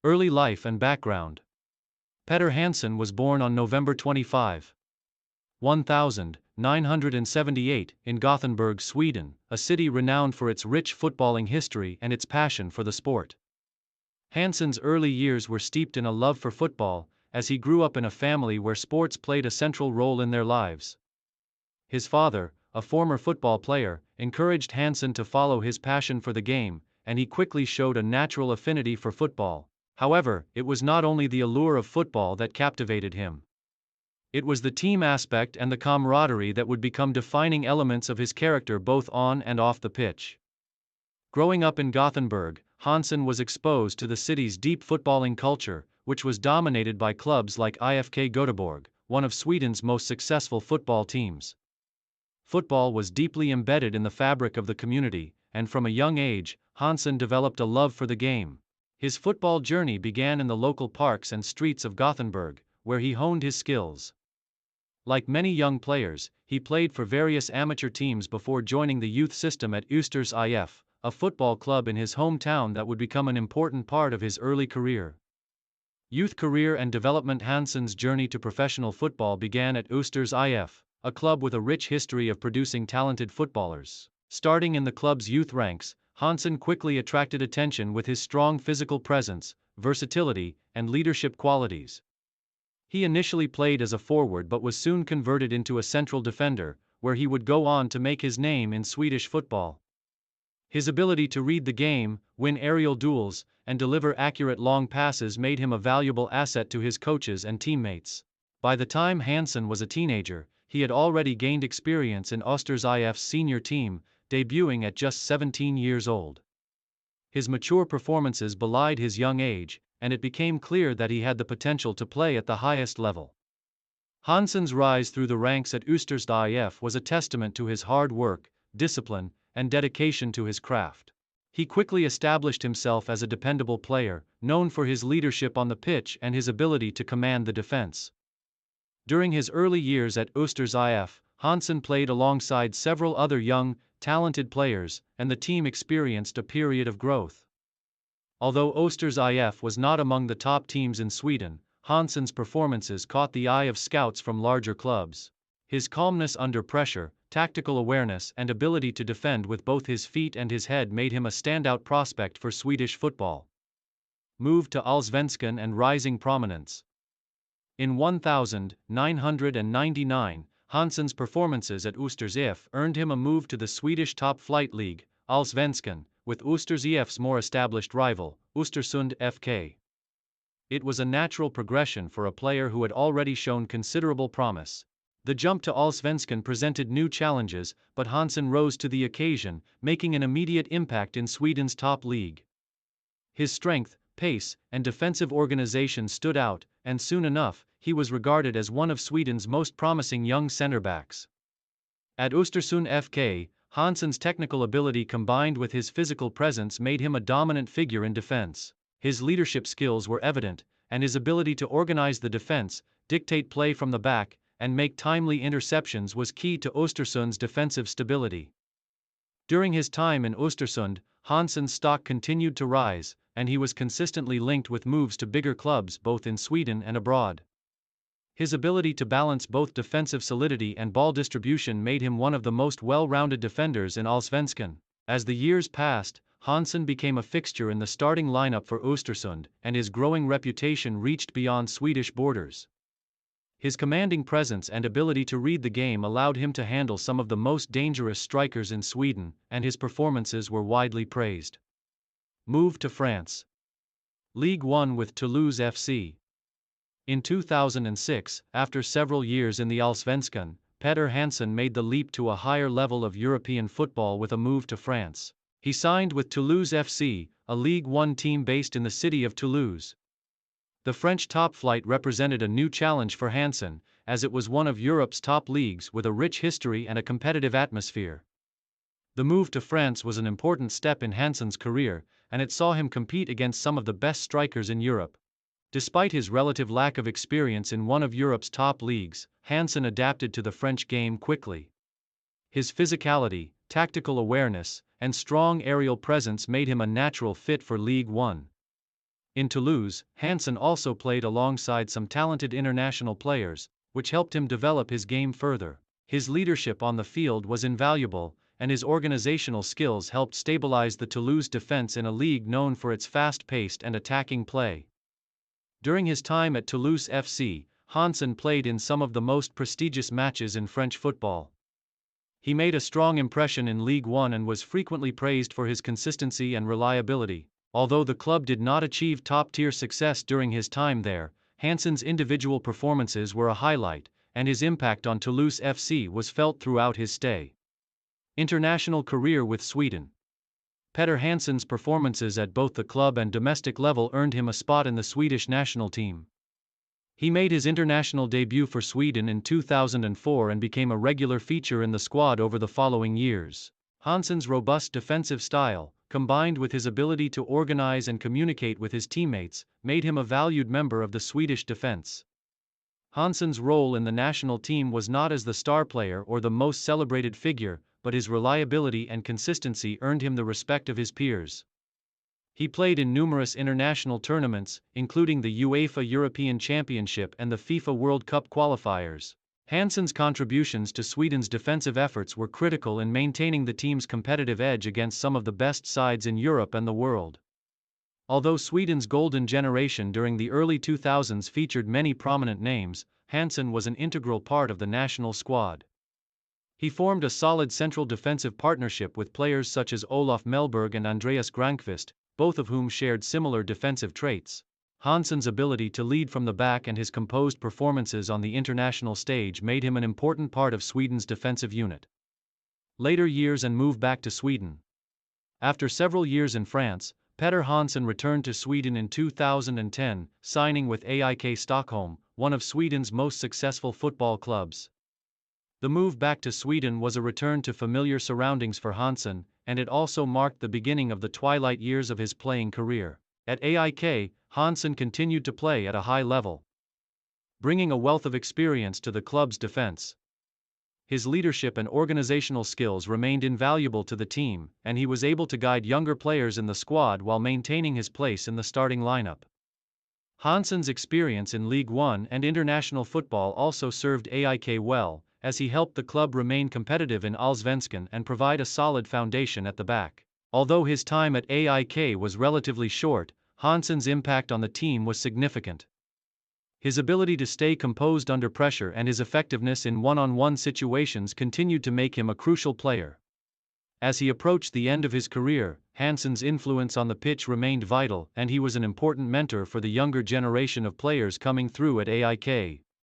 Early life and background. Peter Hansson was born on November 25, 1978, in Gothenburg, Sweden, a city renowned for its rich footballing history and its passion for the sport. Hansson's early years were steeped in a love for football, as he grew up in a family where sports played a central role in their lives. His father, a former football player, encouraged Hansson to follow his passion for the game, and he quickly showed a natural affinity for football. However, it was not only the allure of football that captivated him. It was the team aspect and the camaraderie that would become defining elements of his character both on and off the pitch. Growing up in Gothenburg, Hansson was exposed to the city's deep footballing culture, which was dominated by clubs like IFK Göteborg, one of Sweden's most successful football teams. Football was deeply embedded in the fabric of the community, and from a young age, Hansson developed a love for the game. His football journey began in the local parks and streets of Gothenburg, where he honed his skills. Like many young players, he played for various amateur teams before joining the youth system at Oosters IF, a football club in his hometown that would become an important part of his early career. Youth career and development. Hansson's journey to professional football began at Oosters IF, a club with a rich history of producing talented footballers. Starting in the club's youth ranks, Hansson quickly attracted attention with his strong physical presence, versatility, and leadership qualities. He initially played as a forward but was soon converted into a central defender, where he would go on to make his name in Swedish football. His ability to read the game, win aerial duels, and deliver accurate long passes made him a valuable asset to his coaches and teammates. By the time Hansson was a teenager, he had already gained experience in Oosters IF's senior team, debuting at just 17 years old. His mature performances belied his young age, and it became clear that he had the potential to play at the highest level. Hansson's rise through the ranks at Oosters IF was a testament to his hard work, discipline, and dedication to his craft. He quickly established himself as a dependable player, known for his leadership on the pitch and his ability to command the defense. During his early years at Oosters IF, Hansson played alongside several other young, talented players, and the team experienced a period of growth. Although Oosters IF was not among the top teams in Sweden, Hansson's performances caught the eye of scouts from larger clubs. His calmness under pressure, tactical awareness, and ability to defend with both his feet and his head made him a standout prospect for Swedish football. Moved to Allsvenskan and rising prominence. In 1999, Hansson's performances at Oosters IF earned him a move to the Swedish top-flight league, Allsvenskan, with Oosters IF's more established rival, Östersund FK. It was a natural progression for a player who had already shown considerable promise. The jump to Allsvenskan presented new challenges, but Hansson rose to the occasion, making an immediate impact in Sweden's top league. His strength, pace, and defensive organization stood out, and soon enough, he was regarded as one of Sweden's most promising young center-backs. At Östersund FK, Hansson's technical ability combined with his physical presence made him a dominant figure in defense. His leadership skills were evident, and his ability to organize the defense, dictate play from the back, and make timely interceptions was key to Östersund's defensive stability. During his time in Östersund, Hansson's stock continued to rise, and he was consistently linked with moves to bigger clubs both in Sweden and abroad. His ability to balance both defensive solidity and ball distribution made him one of the most well-rounded defenders in Allsvenskan. As the years passed, Hansson became a fixture in the starting lineup for Östersund, and his growing reputation reached beyond Swedish borders. His commanding presence and ability to read the game allowed him to handle some of the most dangerous strikers in Sweden, and his performances were widely praised. Moved to France. Ligue 1 with Toulouse FC. In 2006, after several years in the Allsvenskan, Peter Hansson made the leap to a higher level of European football with a move to France. He signed with Toulouse FC, a Ligue 1 team based in the city of Toulouse. The French top flight represented a new challenge for Hansson, as it was one of Europe's top leagues with a rich history and a competitive atmosphere. The move to France was an important step in Hansson's career, and it saw him compete against some of the best strikers in Europe. Despite his relative lack of experience in one of Europe's top leagues, Hansson adapted to the French game quickly. His physicality, tactical awareness, and strong aerial presence made him a natural fit for Ligue 1. In Toulouse, Hansson also played alongside some talented international players, which helped him develop his game further. His leadership on the field was invaluable, and his organizational skills helped stabilize the Toulouse defense in a league known for its fast-paced and attacking play. During his time at Toulouse FC, Hansson played in some of the most prestigious matches in French football. He made a strong impression in Ligue 1 and was frequently praised for his consistency and reliability. Although the club did not achieve top-tier success during his time there, Hansson's individual performances were a highlight, and his impact on Toulouse FC was felt throughout his stay. International career with Sweden. Petter Hansson's performances at both the club and domestic level earned him a spot in the Swedish national team. He made his international debut for Sweden in 2004 and became a regular feature in the squad over the following years. Hansson's robust defensive style, combined with his ability to organize and communicate with his teammates, made him a valued member of the Swedish defense. Hansson's role in the national team was not as the star player or the most celebrated figure, but his reliability and consistency earned him the respect of his peers. He played in numerous international tournaments, including the UEFA European Championship and the FIFA World Cup qualifiers. Hansson's contributions to Sweden's defensive efforts were critical in maintaining the team's competitive edge against some of the best sides in Europe and the world. Although Sweden's golden generation during the early 2000s featured many prominent names, Hansson was an integral part of the national squad. He formed a solid central defensive partnership with players such as Olof Mellberg and Andreas Granqvist, both of whom shared similar defensive traits. Hansson's ability to lead from the back and his composed performances on the international stage made him an important part of Sweden's defensive unit. Later years and move back to Sweden. After several years in France, Petter Hansson returned to Sweden in 2010, signing with AIK Stockholm, one of Sweden's most successful football clubs. The move back to Sweden was a return to familiar surroundings for Hansson, and it also marked the beginning of the twilight years of his playing career. At AIK, Hansson continued to play at a high level, bringing a wealth of experience to the club's defense. His leadership and organizational skills remained invaluable to the team, and he was able to guide younger players in the squad while maintaining his place in the starting lineup. Hansson's experience in Ligue 1 and international football also served AIK well, as he helped the club remain competitive in Allsvenskan and provide a solid foundation at the back. Although his time at AIK was relatively short, Hansson's impact on the team was significant. His ability to stay composed under pressure and his effectiveness in one-on-one situations continued to make him a crucial player. As he approached the end of his career, Hansson's influence on the pitch remained vital, and he was an important mentor for the younger generation of players coming through at AIK.